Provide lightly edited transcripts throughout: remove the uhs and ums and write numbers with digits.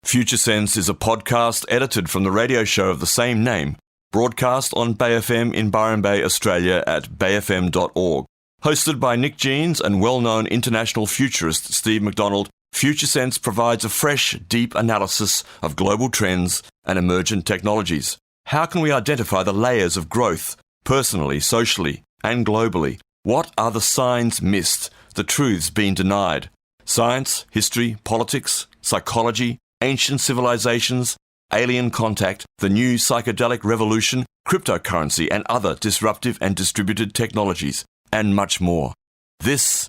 Future Sense is a podcast edited from the radio show of the same name, broadcast on Bay FM in Byron Bay, Australia at bayfm.org. Hosted by Nick Jeans and well-known international futurist Steve McDonald, Future Sense provides a fresh, deep analysis of global trends and emergent technologies. How can we identify the layers of growth, personally, socially, and globally? What are the signs missed, the truths being denied? Science, history, politics, psychology, ancient civilizations, alien contact, the new psychedelic revolution, cryptocurrency and other disruptive and distributed technologies, and much more. This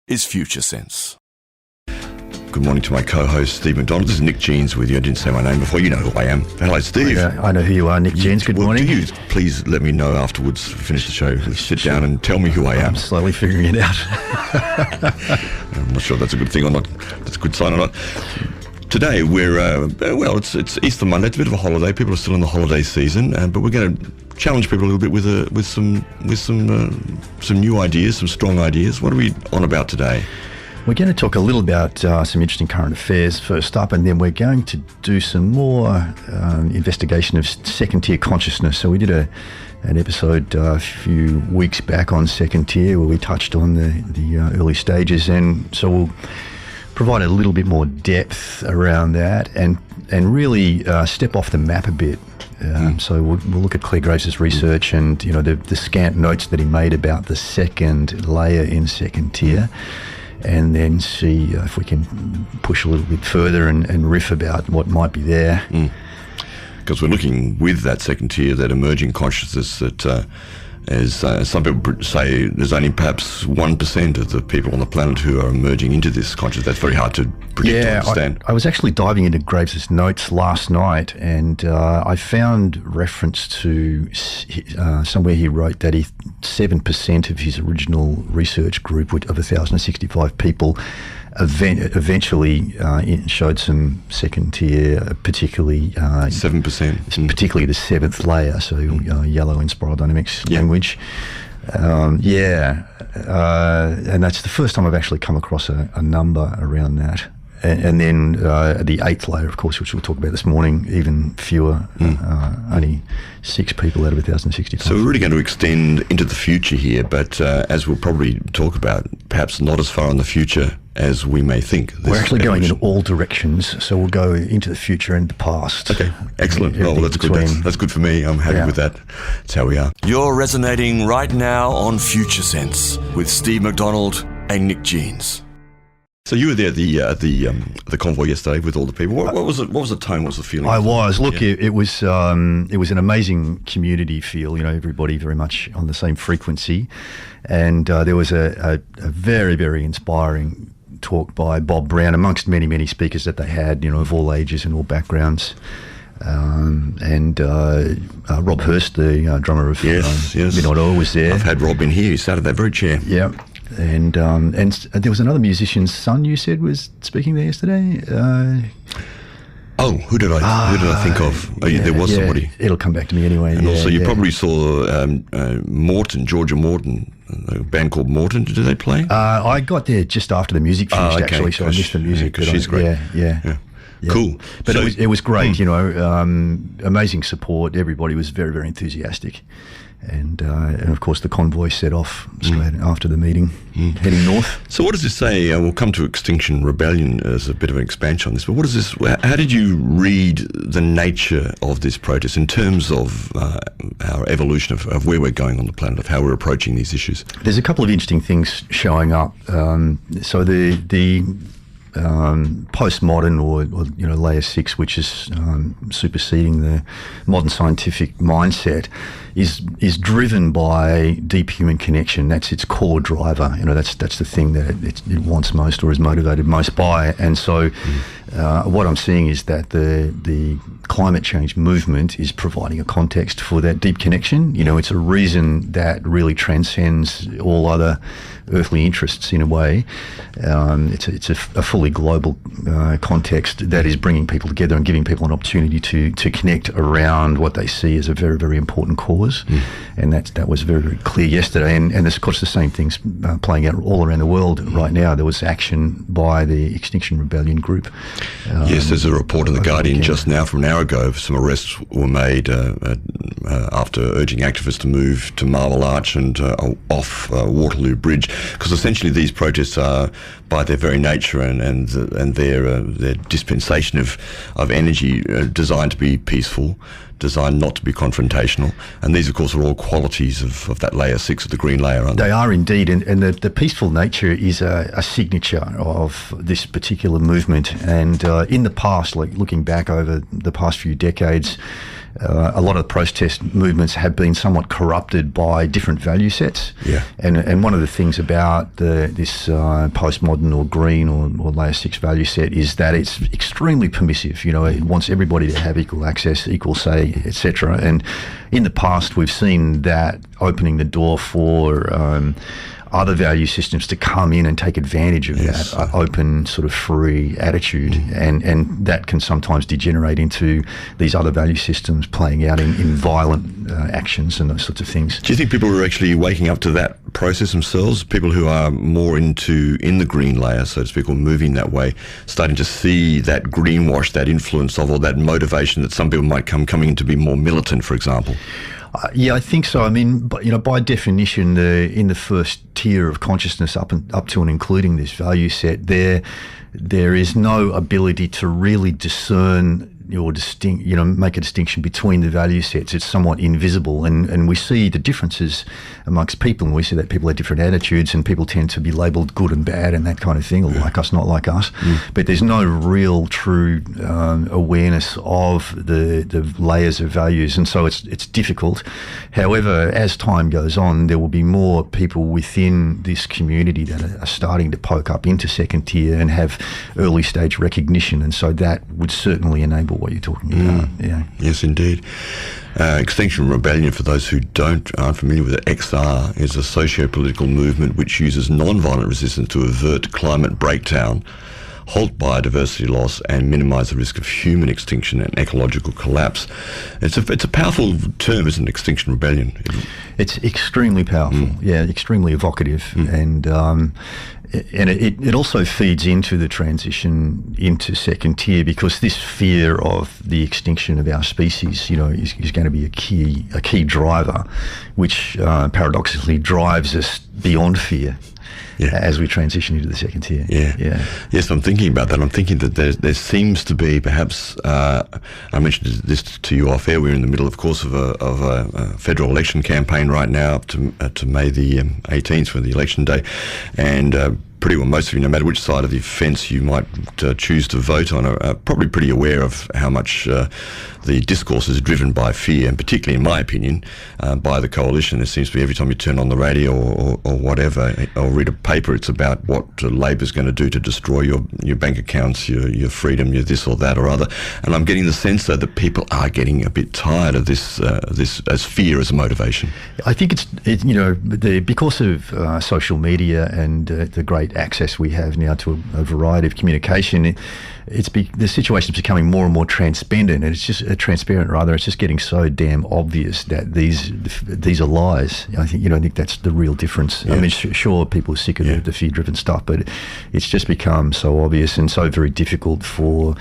is Future Sense. Good morning to my co-host, Steve McDonald. This is Nick Jeans with you. I didn't say my name before. You know who I am. Hello, Steve. I know who you are, Nick Jeans. Good morning. Do you please let me know afterwards, finish the show, sit down and tell me who I am. I'm slowly figuring it out. I'm not sure if that's a good thing or not. That's a good sign or not. Today we're, it's Easter Monday. It's a bit of a holiday. People are still in the holiday season, but we're going to challenge people a little bit with some new ideas, some strong ideas. What are we on about today? We're going to talk a little about some interesting current affairs first up, and then we're going to do some more investigation of second-tier consciousness. So we did an episode a few weeks back on second tier where we touched on the early stages, and so we'll provide a little bit more depth around that and really step off the map a bit. So we'll look at Claire Graves' research and the scant notes that he made about the second layer in second tier, and then see if we can push a little bit further and riff about what might be there. Because we're looking with that second tier, that emerging consciousness that, as some people say, there's only perhaps 1% of the people on the planet who are emerging into this consciousness. That's very hard to predict or understand. I was actually diving into Graves' notes last night, and I found reference to somewhere he wrote that 7% of his original research group of 1,065 people eventually showed some second tier, particularly 7%, particularly the seventh layer, so yellow in spiral dynamics language. And that's the first time I've actually come across a number around that. And then the eighth layer, of course, which we'll talk about this morning, even fewer, only 6 people out of 1,065. So we're really going to extend into the future here, but as we'll probably talk about, perhaps not as far in the future as we may think. We're actually going in all directions, so we'll go into the future and the past. Okay, excellent. Well, that's good. That's good for me. I'm happy with that. That's how we are. You're resonating right now on Future Sense with Steve McDonald and Nick Jeans. So you were there at the convoy yesterday with all the people. What was it? What was the tone? What was the feeling? I was. Look, it was an amazing community feel. Everybody very much on the same frequency, and there was a very, very inspiring talk by Bob Brown, amongst many, many speakers that they had, of all ages and all backgrounds. And Rob Hurst, the drummer of Midnight Oil, was there. I've had Rob in here. He sat at that very chair. Yeah. And there was another musician's son, you said, was speaking there yesterday. Who did I think of? There was somebody. It'll come back to me anyway. And also, you probably saw Georgia Morton, a band called Morton. Did they play? I got there just after the music finished, actually, so I missed the music. Because she's great. Yeah. Cool. But it was great, amazing support. Everybody was very, very enthusiastic. And of course the convoy set off straight after the meeting, heading north. So what does this say? We'll come to Extinction Rebellion as a bit of an expansion on this, but what is this? How did you read the nature of this protest in terms of our evolution of where we're going on the planet, of how we're approaching these issues? There's a couple of interesting things showing up. So the postmodern or layer 6, which is superseding the modern scientific mindset, is driven by deep human connection. That's its core driver. That's the thing that it wants most or is motivated most by. And so what I'm seeing is that the climate change movement is providing a context for that deep connection. It's a reason that really transcends all other earthly interests in a way. It's a fully global context that is bringing people together and giving people an opportunity to connect around what they see as a very, very important cause. And that was very, very clear yesterday. And of course the same thing's playing out all around the world right now. There was action by the Extinction Rebellion group Yes, there's a report in The Guardian just now from an hour ago. Some arrests were made after urging activists to move to Marble Arch and off Waterloo Bridge, because essentially these protests are, by their very nature and their dispensation of energy, designed to be peaceful, designed not to be confrontational, and these of course are all qualities of that layer 6 of the green layer, aren't they? They are indeed, and the peaceful nature is a signature of this particular movement. And in the past, like looking back over the past few decades, a lot of protest movements have been somewhat corrupted by different value sets. Yeah. And one of the things about this postmodern or green or layer 6 value set is that it's extremely permissive. You know, it wants everybody to have equal access, equal say, etc. And in the past, we've seen that opening the door for other value systems to come in and take advantage of that open, sort of free attitude, and that can sometimes degenerate into these other value systems playing out in violent actions and those sorts of things. Do you think people are actually waking up to that process themselves? People who are more in the green layer, so to speak, or moving that way, starting to see that greenwash, that influence of, or that motivation that some people might coming in to be more militant, for example? Yeah, I think so. I mean, by definition, in the first tier of consciousness up to and including this value set, there is no ability to really discern or make a distinction between the value sets. It's somewhat invisible, and we see the differences amongst people, and we see that people have different attitudes, and people tend to be labelled good and bad and that kind of thing, or like us, not like us. But there's no real, true awareness of the layers of values, and so it's difficult. However, as time goes on, there will be more people within this community that are starting to poke up into second tier and have early stage recognition, and so that would certainly enable what you're talking about. Yeah. Yes, indeed. Extinction Rebellion, for those who aren't familiar with it, XR is a socio-political movement which uses non-violent resistance to avert climate breakdown, halt biodiversity loss, and minimise the risk of human extinction and ecological collapse. It's a powerful term, isn't it, Extinction Rebellion? It's extremely powerful, extremely evocative, and it also feeds into the transition into second tier, because this fear of the extinction of our species, is going to be a key driver, which paradoxically drives us beyond fear. As we transition into the second tier. Yes, I'm thinking about that. I'm thinking that there seems to be perhaps, I mentioned this to you off air, we're in the middle, of course, of a federal election campaign right now up to May the 18th for the election day, and pretty well most of you, no matter which side of the fence you might choose to vote on, are probably pretty aware of how much the discourse is driven by fear, and particularly, in my opinion, by the coalition. There seems to be, every time you turn on the radio or whatever, or read a paper, it's about what Labor's going to do to destroy your bank accounts, your freedom, your this or that or other. And I'm getting the sense, though, that people are getting a bit tired of this as fear as a motivation. I think it's because of social media and the great access we have now to a variety of communication, the situation's becoming more and more transparent, and it's just it's just getting so damn obvious that these are lies. I think that's the real difference. I mean, sure, people are sick of the fear-driven stuff, but it's just become so obvious and so very difficult for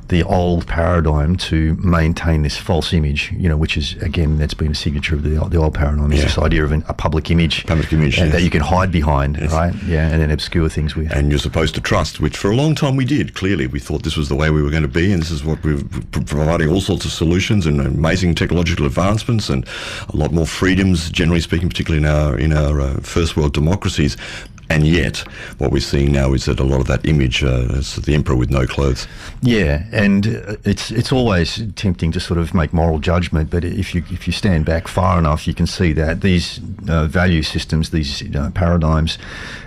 the old paradigm to maintain this false image, which is, again, that's been a signature of the old paradigm, is this idea of a public image that you can hide behind, right? Yeah, and then obscure things with. And you're supposed to trust, which for a long time we did. Clearly, we thought this was the way we were going to be, and this is what we're providing, all sorts of solutions and amazing technological advancements and a lot more freedoms, generally speaking, particularly in our first world democracies. And yet, what we're seeing now is that a lot of that image is the emperor with no clothes. Yeah, and it's always tempting to sort of make moral judgment, but if you stand back far enough, you can see that these value systems, these paradigms,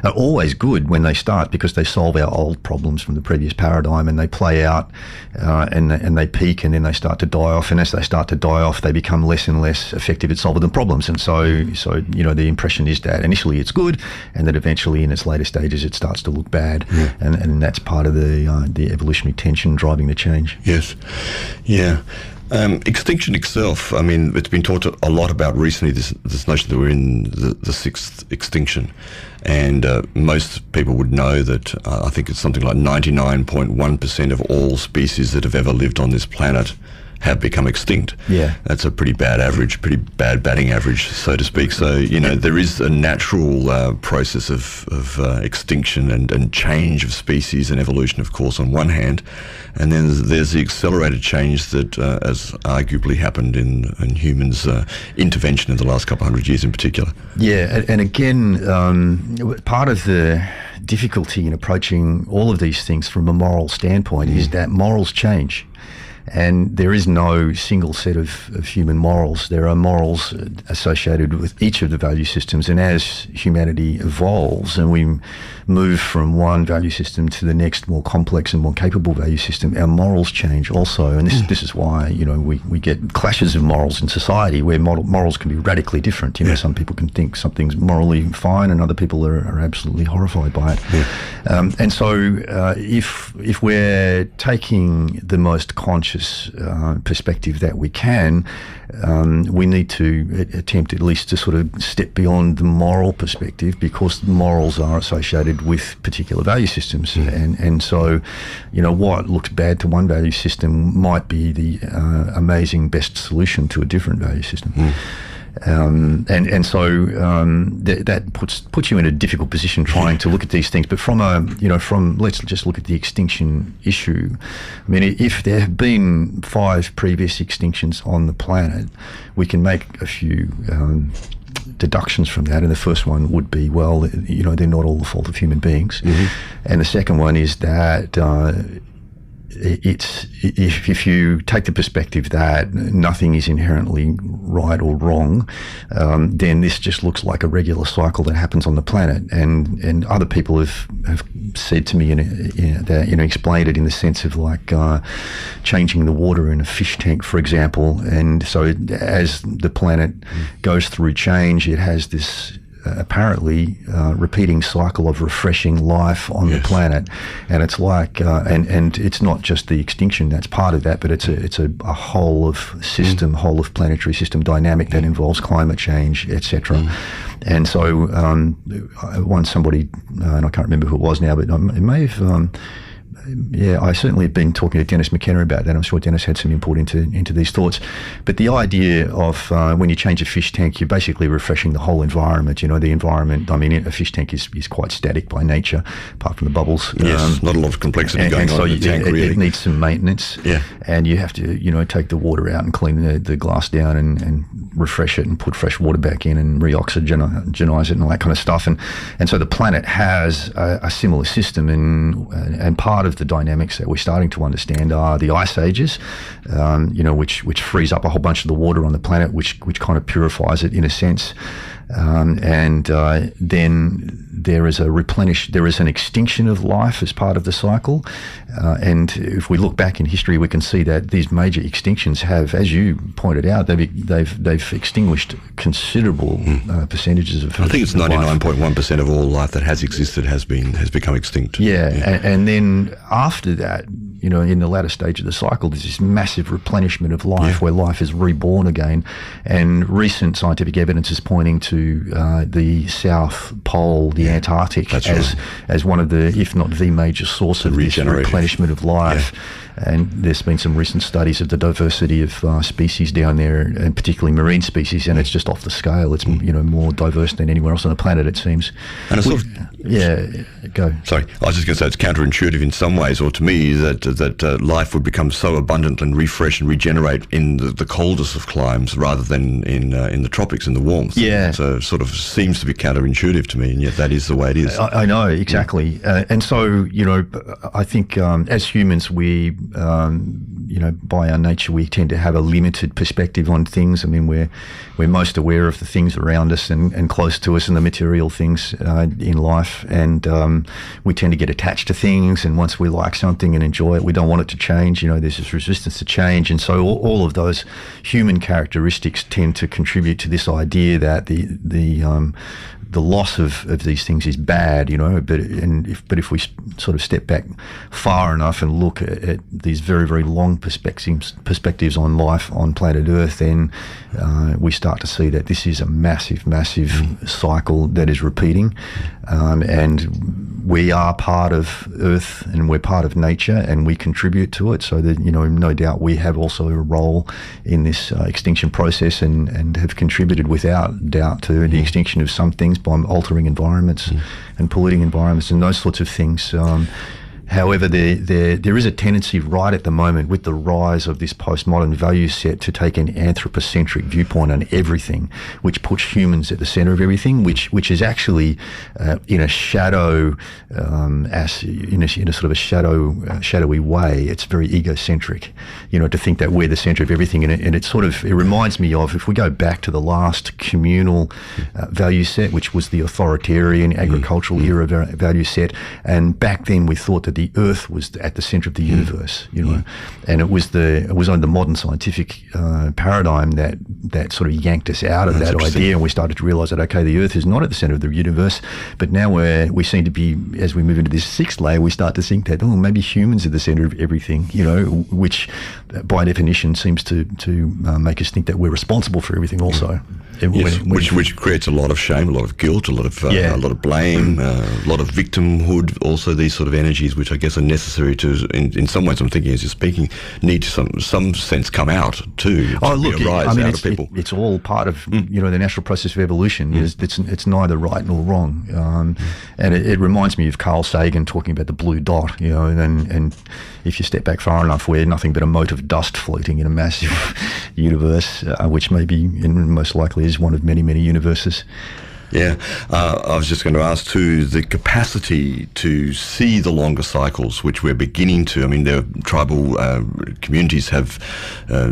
are always good when they start, because they solve our old problems from the previous paradigm, and they play out and they peak, and then they start to die off. And as they start to die off, they become less and less effective at solving the problems. And so the impression is that initially it's good, and that eventually in its later stages it starts to look bad, and that's part of the evolutionary tension driving the change. Yes, yeah. Extinction itself, I mean, it's been talked a lot about recently, this notion that we're in the sixth extinction. And most people would know that I think it's something like 99.1% of all species that have ever lived on this planet have become extinct. Yeah. That's a pretty bad average, pretty bad batting average, so to speak. So, you know, there is a natural process of extinction and change of species and evolution, of course, on one hand. And then there's the accelerated change that has arguably happened in humans' intervention in the last couple of hundred years in particular. Yeah, and again, part of the difficulty in approaching all of these things from a moral standpoint is that morals change. And there is no single set of human morals. There are morals associated with each of the value systems. And as humanity evolves and we move from one value system to the next more complex and more capable value system, our morals change also. And this is why, you know, we get clashes of morals in society where morals can be radically different. You know, some people can think something's morally fine and other people are absolutely horrified by it. Yeah. And so if we're taking the most conscious perspective that we can, we need to attempt at least to sort of step beyond the moral perspective, because morals are associated with particular value systems. And so, you know, what looks bad to one value system might be the amazing best solution to a different value system. So that puts you in a difficult position trying to look at these things. But let's just look at the extinction issue. I mean, if there have been 5 previous extinctions on the planet, we can make a few deductions from that, and the first one would be, well, you know, they're not all the fault of human beings. And the second one is that if you take the perspective that nothing is inherently right or wrong, then this just looks like a regular cycle that happens on the planet. And other people have said to me, that, you know, explained it in the sense of like changing the water in a fish tank, for example. And so as the planet goes through change, it has this apparently repeating cycle of refreshing life on the planet. And it's like and it's not just the extinction that's part of that, but it's a whole of system, whole of planetary system dynamic that involves climate change, etc. And so once somebody, and I can't remember who it was now, but it may have I certainly have been talking to Dennis McKenna about that. I'm sure Dennis had some input into these thoughts. But the idea of when you change a fish tank, you're basically refreshing the whole environment. You know, the environment, I mean, a fish tank is quite static by nature, apart from the bubbles. Yes, not a lot of complexity going on in the tank, really. It needs some maintenance. Yeah. And you have to, you know, take the water out and clean the glass down and refresh it and put fresh water back in and re-oxygenize it and all that kind of stuff. And so the planet has a similar system, and part of the dynamics that we're starting to understand are the ice ages, you know, which frees up a whole bunch of the water on the planet, which kind of purifies it in a sense. Then there is an extinction of life as part of the cycle. And if we look back in history, we can see that these major extinctions have, as you pointed out, they've extinguished considerable percentages of. I think it's 99.1% of all life that has existed has become extinct. And then after that, you know, in the latter stage of the cycle, there's this massive replenishment of life where life is reborn again. And recent scientific evidence is pointing to the South Pole, the Antarctic, as one of the, if not the major source of this replenishment of life. And there's been some recent studies of the diversity of species down there, and particularly marine species, and it's just off the scale. It's you know, more diverse than anywhere else on the planet, it seems. And it's go. Sorry, I was just going to say it's counterintuitive in some ways, or to me, that life would become so abundant and refresh and regenerate in the coldest of climes rather than in the tropics, in the warmth. So it sort of seems to be counterintuitive to me, and yet that is the way it is. I know, exactly. And so, you know, I think as humans, we you know, by our nature, we tend to have a limited perspective on things. I mean, we're most aware of the things around us and close to us and the material things in life, and we tend to get attached to things, and once we like something and enjoy it, we don't want it to change. You know, there's this resistance to change, and so all of those human characteristics tend to contribute to this idea that the loss of these things is bad, you know, but if we sort of step back far enough and look at these very, very long perspectives on life on planet Earth, then we start to see that this is a massive cycle that is repeating, and we are part of Earth and we're part of nature and we contribute to it. So that, no doubt we have also a role in this extinction process and have contributed without doubt to the extinction of some things by altering environments and polluting environments and those sorts of things. However, there is a tendency right at the moment with the rise of this postmodern value set to take an anthropocentric viewpoint on everything, which puts humans at the centre of everything, which is actually in a shadow, in a sort of a shadowy way. It's very egocentric, to think that we're the centre of everything, and it reminds me of, if we go back to the last communal value set, which was the authoritarian agricultural era value set, and back then we thought that the Earth was at the centre of the universe, and it was on the modern scientific paradigm that sort of yanked us out of that idea, and we started to realise that the Earth is not at the centre of the universe, but now we seem to be, as we move into this sixth layer, we start to think that maybe humans are the centre of everything, which by definition seems to make us think that we're responsible for everything also. Yes, which creates a lot of shame, a lot of guilt, a lot of blame, a lot of victimhood. Also, these sort of energies, which I guess are necessary to, in some ways, I'm thinking as you're speaking, need to some sense come out too. Arise out of people. It's all part of the natural process of evolution. It's neither right nor wrong, and it reminds me of Carl Sagan talking about the blue dot. And if you step back far enough, we're nothing but a mote of dust floating in a massive universe, which maybe and most likely is one of many, many universes. Yeah, I was just going to ask too, the capacity to see the longer cycles, which we're beginning to. I mean, the tribal communities have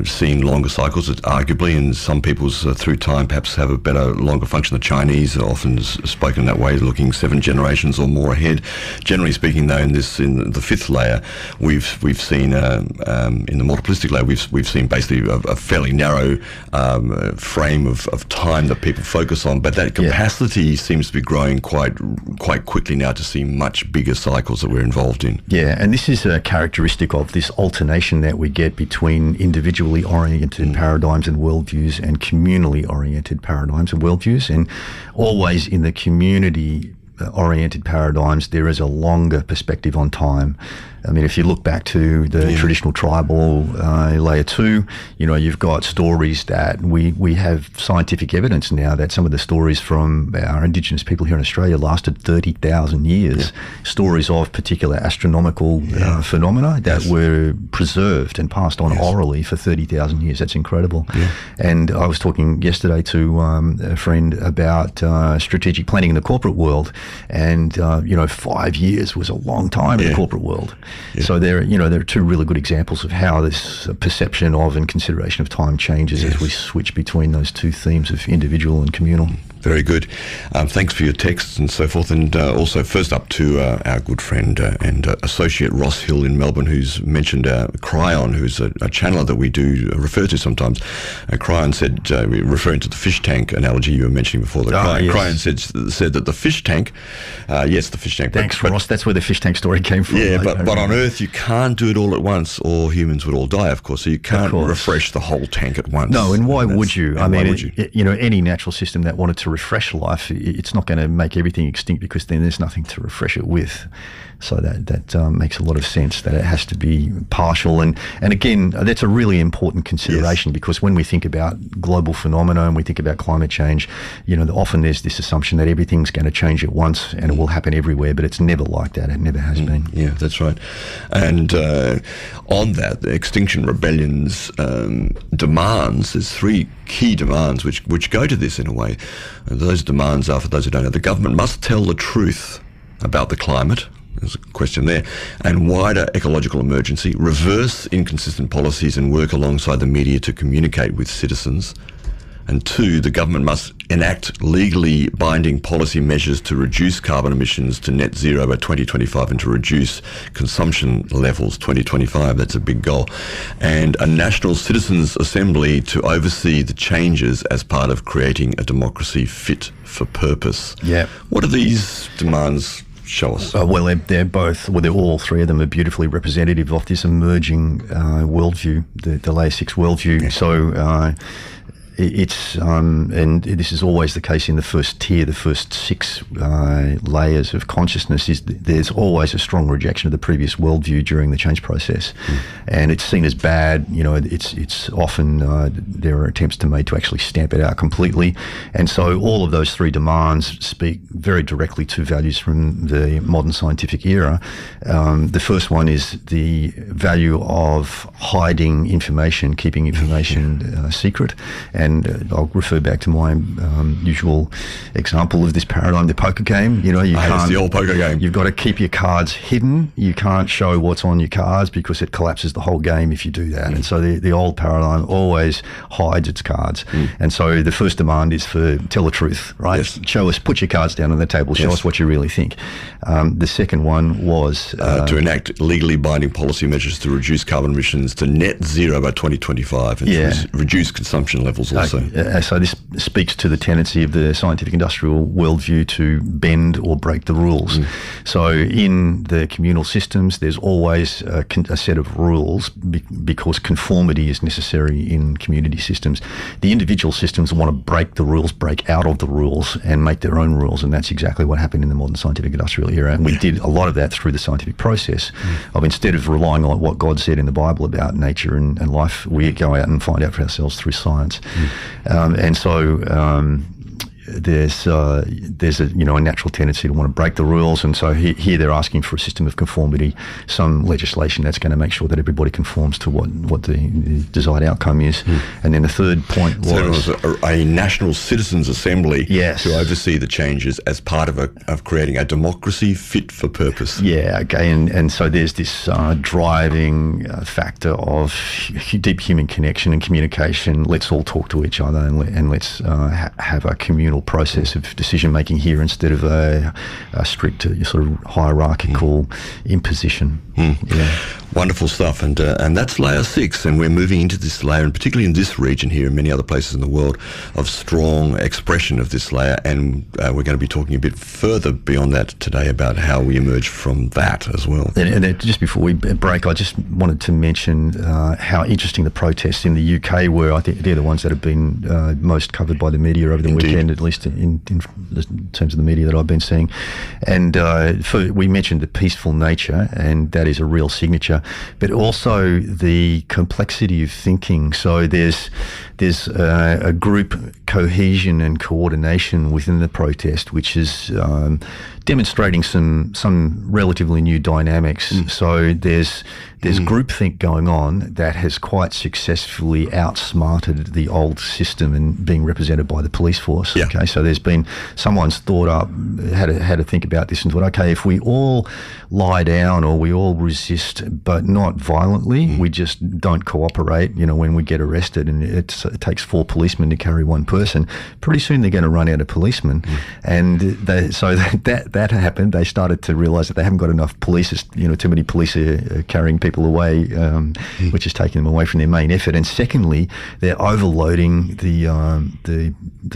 seen longer cycles, arguably, and some peoples through time perhaps have a better, longer function. The Chinese are often spoken that way, looking 7 generations or more ahead. Generally speaking, though, in the fifth layer, we've seen in the multiplistic layer, we've seen basically a fairly narrow frame of time that people focus on, but that capacity seems to be growing quite quickly now to see much bigger cycles that we're involved in. Yeah, and this is a characteristic of this alternation that we get between individually oriented paradigms and worldviews and communally oriented paradigms and worldviews. And always in the community oriented paradigms, there is a longer perspective on time. I mean, if you look back to the traditional tribal layer 2, you've got stories that we have scientific evidence now that some of the stories from our Indigenous people here in Australia lasted 30,000 years. Stories of particular astronomical phenomena that were preserved and passed on orally for 30,000 years. That's incredible. And I was talking yesterday to a friend about strategic planning in the corporate world, and 5 years was a long time in the corporate world. So there are 2 really good examples of how this perception of and consideration of time changes as we switch between those 2 themes of individual and communal. Very good. Thanks for your texts and so forth. And also, first up to our good friend and associate Ross Hill in Melbourne, who's mentioned Cryon, who's a channeler that we do refer to sometimes. Cryon said, referring to the fish tank analogy you were mentioning before, Cryon said that the fish tank, the fish tank. Thanks, Ross. That's where the fish tank story came from. Yeah, but on Earth you can't do it all at once, or humans would all die, of course. So you can't refresh the whole tank at once. No, and why would you? I mean, any natural system that wanted to refresh life, it's not going to make everything extinct, because then there's nothing to refresh it with. So that makes a lot of sense, that it has to be partial. And again, that's a really important consideration, because when we think about global phenomena and we think about climate change, often there's this assumption that everything's going to change at once and it will happen everywhere, but it's never like that. It never has been. Yeah, that's right. And on that, the Extinction Rebellion's demands, there's 3 key demands which go to this in a way. And those demands are, for those who don't know, the government must tell the truth about the climate. There's a question there. And wider ecological emergency, reverse inconsistent policies and work alongside the media to communicate with citizens. And 2, the government must enact legally binding policy measures to reduce carbon emissions to net zero by 2025 and to reduce consumption levels 2025. That's a big goal. And a national citizens' assembly to oversee the changes as part of creating a democracy fit for purpose. Yeah. What are these demands show us. Well, they're all three of them are beautifully representative of this emerging worldview, the layer 6 worldview. Yeah. So it's and this is always the case in the first tier, the first 6 layers of consciousness. There's always a strong rejection of the previous worldview during the change process, and it's seen as bad. It's often there are attempts made to actually stamp it out completely, and so all of those 3 demands speak very directly to values from the modern scientific era. The first one is the value of hiding information, keeping information secret. And I'll refer back to my usual example of this paradigm, the poker game. It's the old poker game. You've got to keep your cards hidden. You can't show what's on your cards because it collapses the whole game if you do that. And so the old paradigm always hides its cards. And so the first demand is for tell the truth, right? Yes. Show us, put your cards down on the table, show us what you really think. The second one was to enact legally binding policy measures to reduce carbon emissions to net zero by 2025 and to reduce consumption levels also. So this speaks to the tendency of the scientific industrial worldview to bend or break the rules. So in the communal systems, there's always a set of rules because conformity is necessary in community systems. The individual systems want to break the rules, break out of the rules and make their own rules, and that's exactly what happened in the modern scientific industrial era. And we did a lot of that through the scientific process of, instead of relying on what God said in the Bible about nature and life, we go out and find out for ourselves through science. And so there's a natural tendency to want to break the rules, and so here they're asking for a system of conformity, some legislation that's going to make sure that everybody conforms to what the desired outcome is. And then the third point was a national citizens' assembly to oversee the changes as part of creating a democracy fit for purpose. And so there's this driving factor of deep human connection and communication. Let's all talk to each other and let's have a communal process of decision making here instead of a strict sort of hierarchical imposition. Wonderful stuff, and that's layer 6, and we're moving into this layer, and particularly in this region here and many other places in the world, of strong expression of this layer, and we're going to be talking a bit further beyond that today about how we emerge from that as well. And just before we break, I just wanted to mention how interesting the protests in the UK were. I think they're the ones that have been most covered by the media over the weekend, at least in terms of the media that I've been seeing. And we mentioned the peaceful nature, and that is a real signature, but also the complexity of thinking. So there's a group cohesion and coordination within the protest, which is demonstrating some relatively new dynamics. So there's groupthink going on that has quite successfully outsmarted the old system and being represented by the police force. Okay, so there's been someone's thought up, had to think about this and thought, okay, if we all lie down or we all resist, but not violently, we just don't cooperate. When we get arrested, and it takes 4 policemen to carry 1 person, pretty soon they're going to run out of policemen. And so that happened. They started to realise that they haven't got enough police. Too many police are carrying people away, which is taking them away from their main effort. And secondly, they're overloading the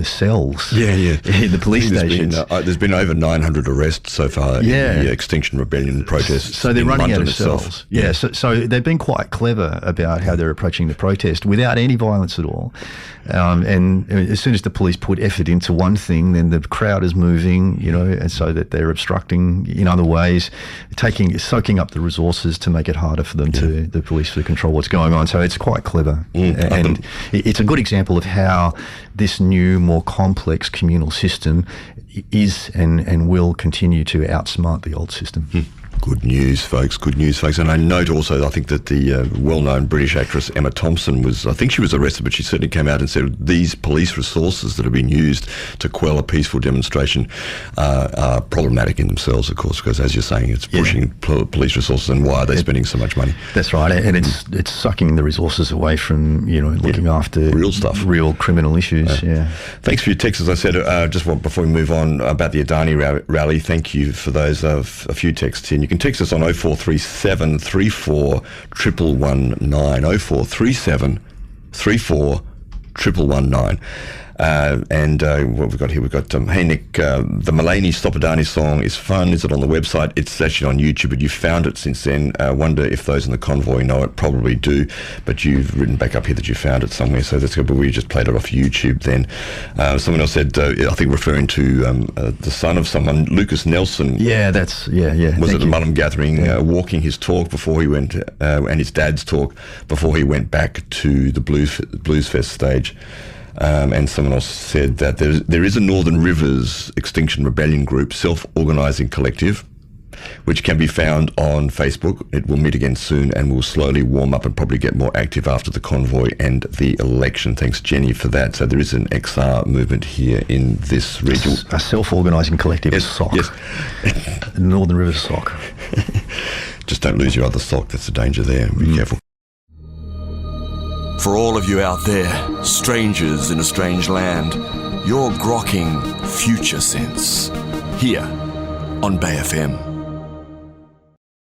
cells in the police stations. There's been over 900 arrests so far in the Extinction Rebellion protests. So they're running out of cells. So they've been quite clever about how they're approaching the protest without any violence at all. And as soon as the police put effort into one thing, then the crowd is moving, and so that they're obstructing in other ways, soaking up the resources to make it harder for them the police to control what's going on. So it's quite clever. And it's a good example of how this new, more complex communal system is and will continue to outsmart the old system. Good news, folks. Good news, folks. And I note also, I think that the well-known British actress Emma Thompson I think she was arrested, but she certainly came out and said these police resources that have been used to quell a peaceful demonstration are problematic in themselves, of course, because as you're saying, it's pushing police resources, and why are they spending so much money? That's right, and it's sucking the resources away from looking after real stuff, real criminal issues. Thanks for your text. As I said, before we move on about the Adani rally, thank you for those a few texts in. You can text us on 0437 34 119, 0437 34 119. And what we've got here, we've got, hey Nick, the Mulaney Stopadani song is fun. Is it on the website? It's actually on YouTube, but you found it since then. Wonder if those in the convoy know it. Probably do, but you've written back up here that you found it somewhere, so that's good. But we just played it off YouTube then. Someone else said, I think referring to the son of someone, Lucas Nelson. Yeah, that's, yeah. Was at the Mullum gathering, walking his talk before he went, and his dad's talk before he went back to the Blues Fest stage. And someone else said that there is a Northern Rivers Extinction Rebellion group, self-organising collective, which can be found on Facebook. It will meet again soon and will slowly warm up and probably get more active after the convoy and the election. Thanks, Jenny, for that. So there is an XR movement here in this region. A self-organising collective, yes, sock. Yes. Northern River sock. Just don't lose your other sock. That's the danger there. Be careful. For all of you out there, strangers in a strange land, you're grokking Future Sense here on Bay FM.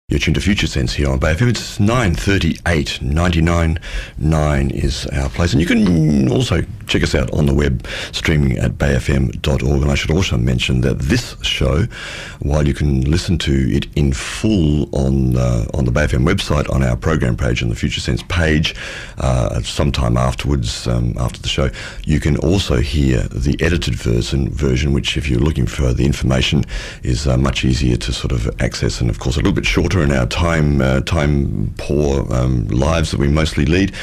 You're tuned to Future Sense here on Bay FM. It's 9:38, 99.9 is our place. And you can also check us out on the web, streaming at bayfm.org. And I should also mention that this show, while you can listen to it in full on the Bay FM website, on our program page, on the Future Sense page, sometime afterwards, after the show, you can also hear the edited version, which, if you're looking for the information, is much easier to sort of access, and of course a little bit shorter in our time poor lives that we mostly lead.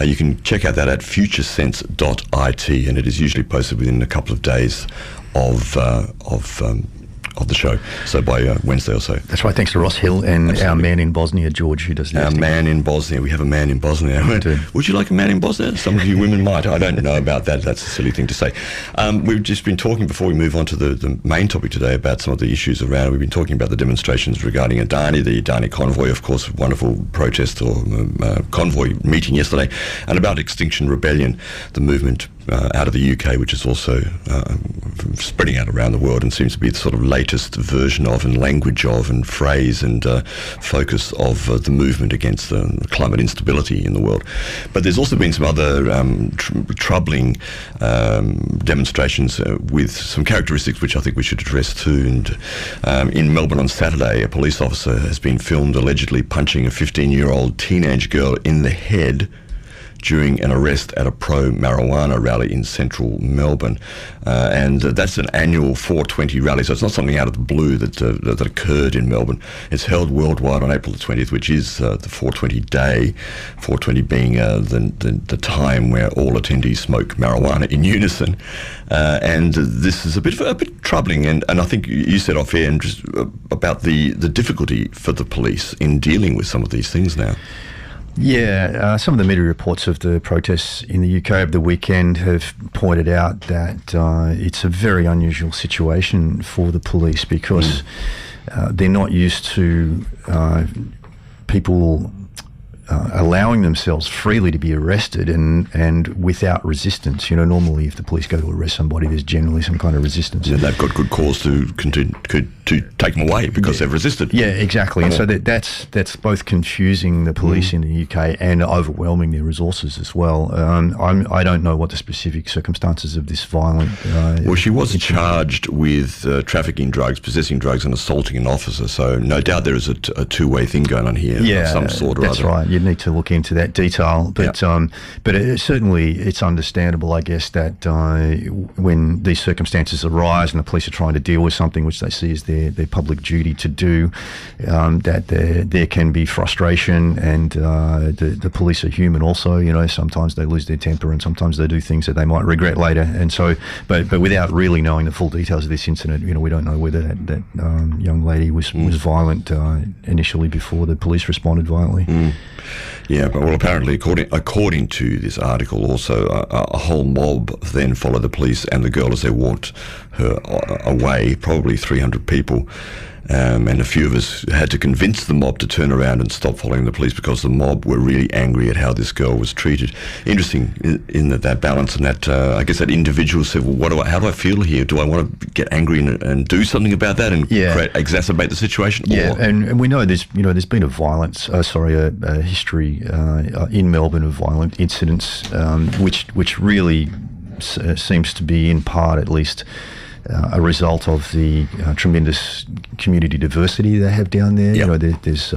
You can check out that at futuresense.it, and it is usually posted within a couple of days of the show, so by Wednesday or so. That's right. Thanks to Ross Hill and Absolutely. Our man in Bosnia, George, who does the Our man in Bosnia. We have a man in Bosnia. Would you like a man in Bosnia? Some of you women might. I don't know about that. That's a silly thing to say. We've just been talking, before we move on to the main topic today, about some of the issues around. We've been talking about the demonstrations regarding Adani, the Adani convoy, of course, wonderful protest or convoy meeting yesterday, and about Extinction Rebellion, the movement out of the UK, which is also spreading out around the world and seems to be the sort of latest version of and language of and phrase and focus of the movement against climate instability in the world. But there's also been some other troubling demonstrations with some characteristics which I think we should address too. And in Melbourne on Saturday, a police officer has been filmed allegedly punching a 15-year-old teenage girl in the head during an arrest at a pro-marijuana rally in central Melbourne. And that's an annual 420 rally, so it's not something out of the blue that occurred in Melbourne. It's held worldwide on April the 20th, which is the 420 day, 420 being the time where all attendees smoke marijuana in unison. And this is a bit troubling, and I think you said off air and just about the difficulty for the police in dealing with some of these things now. Yeah, some of the media reports of the protests in the UK over the weekend have pointed out that it's a very unusual situation for the police because they're not used to people allowing themselves freely to be arrested and without resistance. You know, normally if the police go to arrest somebody, there's generally some kind of resistance. Yeah, they've got good cause to take them away because they've resisted. Yeah, exactly. And so that's both confusing the police in the UK and overwhelming their resources as well. I don't know what the specific circumstances of this violent... well, she was charged with trafficking drugs, possessing drugs and assaulting an officer, so no doubt there is a two-way thing going on here of some sort or other. That's right. You need to look into that detail, but certainly it's understandable, I guess, that when these circumstances arise and the police are trying to deal with something which they see as their public duty to do, that there can be frustration, and the police are human also. You know, sometimes they lose their temper and sometimes they do things that they might regret later. And so, but without really knowing the full details of this incident, you know, we don't know whether that young lady was violent initially before the police responded violently. Yeah, but well, apparently, according to this article, also a whole mob then followed the police and the girl as they walked her away, probably 300 people. And a few of us had to convince the mob to turn around and stop following the police because the mob were really angry at how this girl was treated. Interesting in that balance, and that I guess that individual said, well, how do I feel here? Do I want to get angry and do something about that and exacerbate the situation? Yeah, and we know there's been a history in Melbourne of violent incidents, which really seems to be in part, at least, a result of the tremendous community diversity they have down there. Yep. There's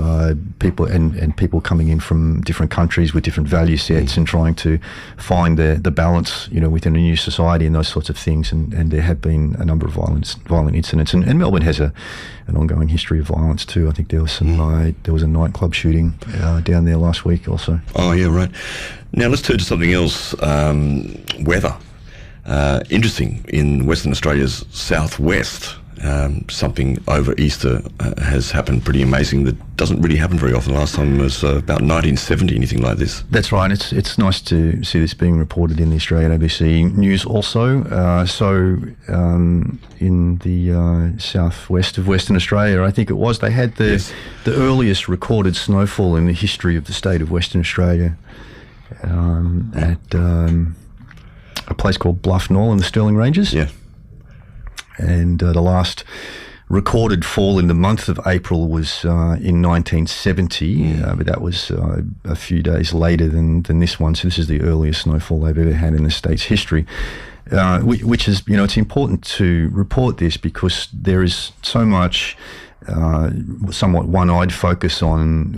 people and people coming in from different countries with different value sets and trying to find the balance, within a new society and those sorts of things. And there have been a number of violent incidents. And Melbourne has an ongoing history of violence too. I think there was there was a nightclub shooting down there last week also. Oh yeah, right. Now let's turn to something else. Weather. Interesting, in Western Australia's southwest, something over Easter has happened pretty amazing that doesn't really happen very often. Last time was about 1970, anything like this. That's right. It's nice to see this being reported in the Australian ABC News also. In the southwest of Western Australia, I think it was, they had the earliest recorded snowfall in the history of the state of Western Australia at a place called Bluff Knoll in the Stirling Ranges. Yeah. And the last recorded fall in the month of April was in 1970, but that was a few days later than this one. So this is the earliest snowfall they've ever had in the state's history, which is, it's important to report this because there is so much somewhat one-eyed focus on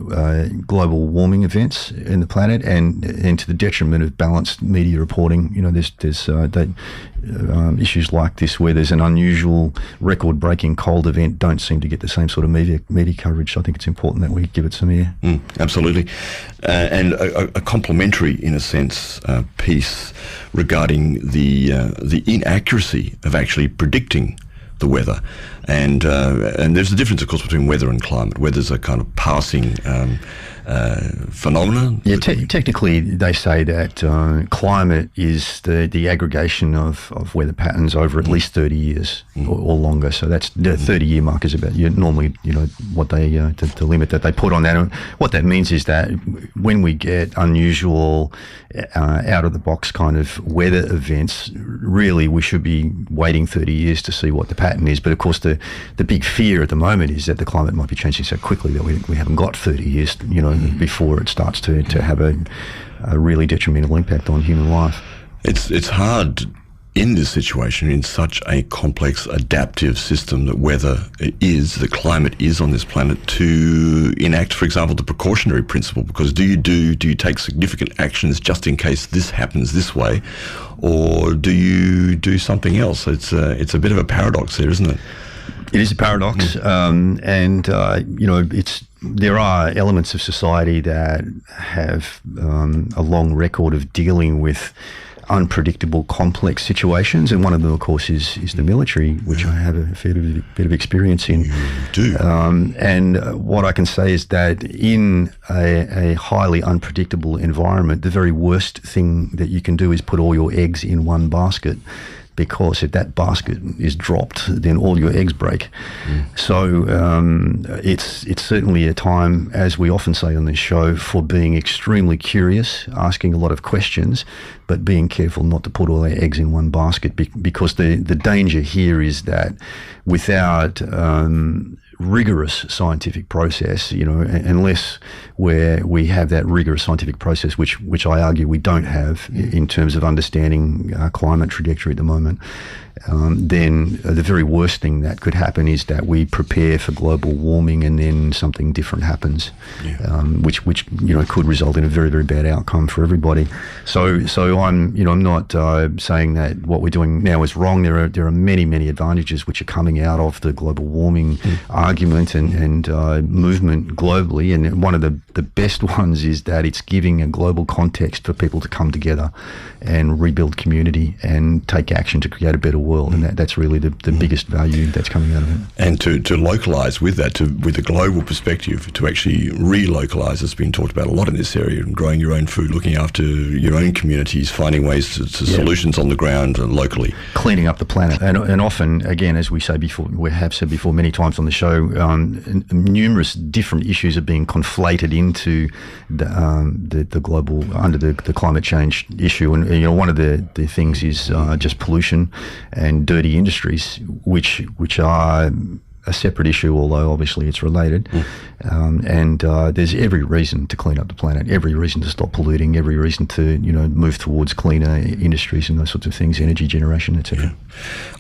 global warming events in the planet, and to the detriment of balanced media reporting. There's issues like this where there's an unusual record-breaking cold event don't seem to get the same sort of media coverage. So I think it's important that we give it some air. Absolutely. And a complementary, in a sense, piece regarding the inaccuracy of actually predicting the weather, and there's a difference, of course, between weather and climate. Weather's a kind of passing phenomenon. Yeah, technically they say that climate is the aggregation of weather patterns over at least 30 years or longer. So that's the 30-year mark is about normally what they the limit that they put on that. And what that means is that when we get unusual, out of the box kind of weather events, really we should be waiting 30 years to see what the pattern is. But of course, the big fear at the moment is that the climate might be changing so quickly that we haven't got 30 years, before it starts to have a really detrimental impact on human life. It's hard in this situation, in such a complex adaptive system that the climate is on this planet, to enact, for example, the precautionary principle. Because do you take significant actions just in case this happens this way, or do you do something else? It's a bit of a paradox there, isn't it? It is a paradox, there are elements of society that have a long record of dealing with unpredictable, complex situations, and one of them, of course, is the military, which I have a fair bit of experience in. You do. And what I can say is that in a highly unpredictable environment, the very worst thing that you can do is put all your eggs in one basket, because if that basket is dropped, then all your eggs break. So it's certainly a time, as we often say on this show, for being extremely curious, asking a lot of questions, but being careful not to put all our eggs in one basket, because the danger here is that without rigorous scientific process, unless we have that rigorous scientific process, which I argue we don't have in terms of understanding climate trajectory at the moment, then the very worst thing that could happen is that we prepare for global warming and then something different happens, which could result in a very, very bad outcome for everybody. So I'm not saying that what we're doing now is wrong. There are many, many advantages which are coming out of the global warming argument and movement globally, and one of the best ones is that it's giving a global context for people to come together and rebuild community and take action to create a better world, and that's really the biggest value that's coming out of it. And to localise with that, with a global perspective, to actually relocalise, has been talked about a lot in this area, and growing your own food, looking after your own communities, finding ways to solutions on the ground locally. Cleaning up the planet. And often, again, as we have said before many times on the show, numerous different issues are being conflated into the global, under the climate change issue. And one of the things is just pollution and dirty industries, which are a separate issue, although obviously it's related. And there's every reason to clean up the planet, every reason to stop polluting, every reason to move towards cleaner industries and those sorts of things, energy generation, etc. Yeah.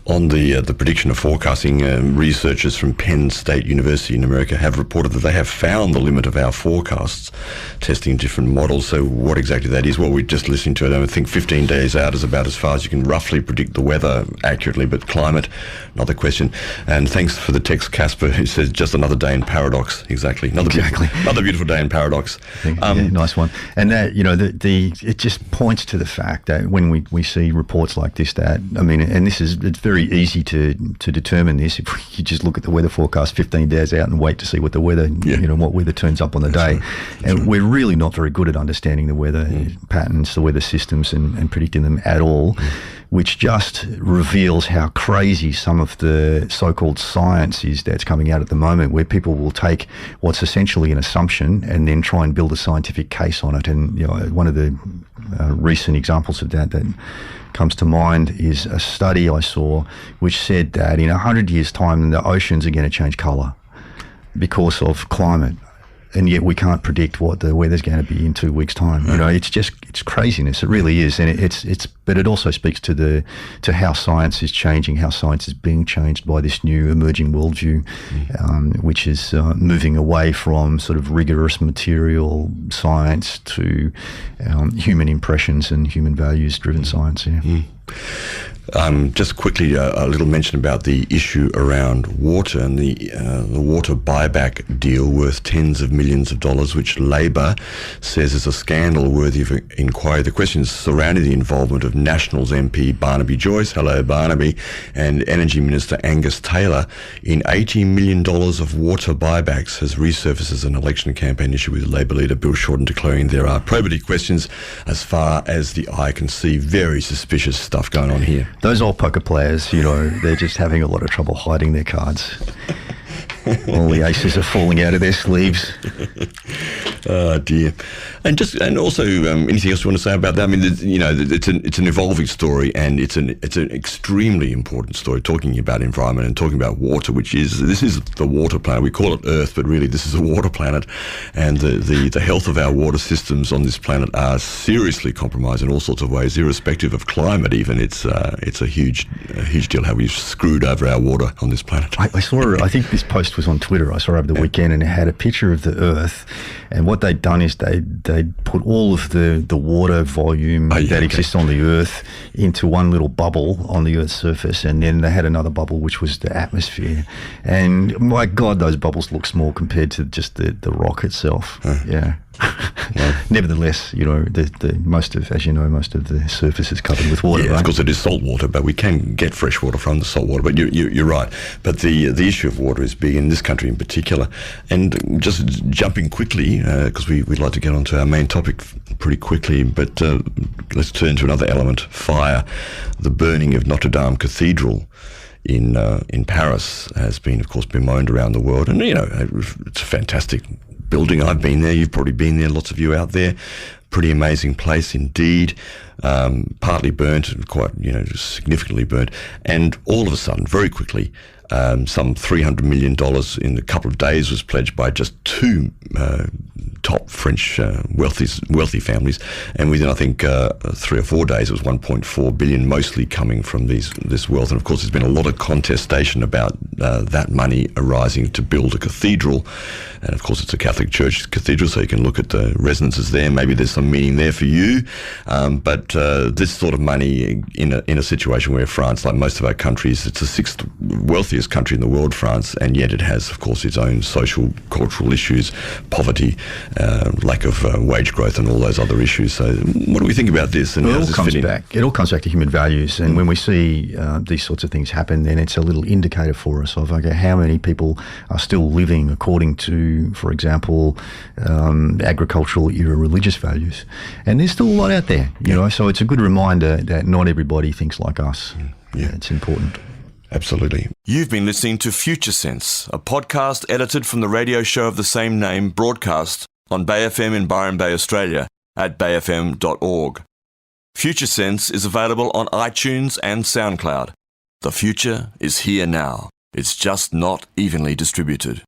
On the prediction of forecasting, researchers from Penn State University in America have reported that they have found the limit of our forecasts, testing different models. So what exactly that is? Well, we're just listening to it. I think 15 days out is about as far as you can roughly predict the weather accurately, but climate, another question. And thanks for the text, Casper, who says just another day in paradox. Exactly. Another beautiful day in paradox. Nice one. And that, it just points to the fact that when we see reports like this, and it's very easy to determine this if you just look at the weather forecast 15 days out and wait to see what the weather, what weather turns up on the day. And we're really not very good at understanding the weather patterns, the weather systems and predicting them at all, which just reveals how crazy some of the so-called science is that's coming out at the moment, where people will take what's essentially an assumption and then try and build a scientific case on it. And one of the recent examples of that comes to mind is a study I saw which said that in 100 years' time the oceans are going to change colour because of climate. And yet we can't predict what the weather's going to be in 2 weeks' time. It's craziness. It really is, and but it also speaks to how science is changing, how science is being changed by this new emerging worldview, which is moving away from sort of rigorous material science to human impressions and human values-driven science. Just quickly, a little mention about the issue around water and the water buyback deal worth tens of millions of dollars, which Labor says is a scandal worthy of inquiry. The questions surrounding the involvement of Nationals MP Barnaby Joyce, hello Barnaby, and Energy Minister Angus Taylor in $80 million of water buybacks has resurfaced as an election campaign issue, with Labor leader Bill Shorten declaring there are probity questions as far as the eye can see. Very suspicious stuff going on here. Those old poker players, they're just having a lot of trouble hiding their cards. All the aces are falling out of their sleeves. Oh dear. And also anything else you want to say about that? I mean, it's an evolving story, and it's an extremely important story, talking about environment and talking about water, this is the water planet. We call it Earth, but really this is a water planet, and the health of our water systems on this planet are seriously compromised in all sorts of ways, irrespective of climate. Even it's a huge deal how we've screwed over our water on this planet. I saw. I think this post was on Twitter. I saw over the weekend, and it had a picture of the Earth, and what they'd done is they'd put all of the water volume that exists on the Earth into one little bubble on the Earth's surface, and then they had another bubble which was the atmosphere. And my God, those bubbles look small compared to just the rock itself. Yeah. Nevertheless, the most of the surface is covered with water. Yeah, of course it is salt water, but we can get fresh water from the salt water. But you're right. But the issue of water is big in this country in particular. And just jumping quickly, because we'd like to get onto our main topic pretty quickly, but let's turn to another element: fire. The burning of Notre Dame Cathedral in Paris has been, of course, bemoaned around the world, and it's a fantastic building. I've been there. You've probably been there. Lots of you out there. Pretty amazing place indeed. Partly burnt, quite significantly burnt, and all of a sudden, very quickly, some $300 million in a couple of days was pledged by just two top French wealthy families, and within I think 3 or 4 days it was 1.4 billion, mostly coming from this wealth. And of course there's been a lot of contestation about that money arising to build a cathedral, and of course it's a Catholic Church cathedral, so you can look at the resonances there. Maybe there's some meaning there for you, but this sort of money in a situation where France, like most of our countries, it's the 6th wealthiest country in the world, France, and yet it has, of course, its own social, cultural issues, poverty, lack of wage growth, and all those other issues. So, what do we think about this? And it all comes back to human values, and when we see these sorts of things happen, then it's a little indicator for us of how many people are still living according to, for example, agricultural era religious values, and there's still a lot out there, So it's a good reminder that not everybody thinks like us. Yeah, it's important. Absolutely. You've been listening to Future Sense, a podcast edited from the radio show of the same name, broadcast on Bay FM in Byron Bay, Australia, at bayfm.org. Future Sense is available on iTunes and SoundCloud. The future is here now. It's just not evenly distributed.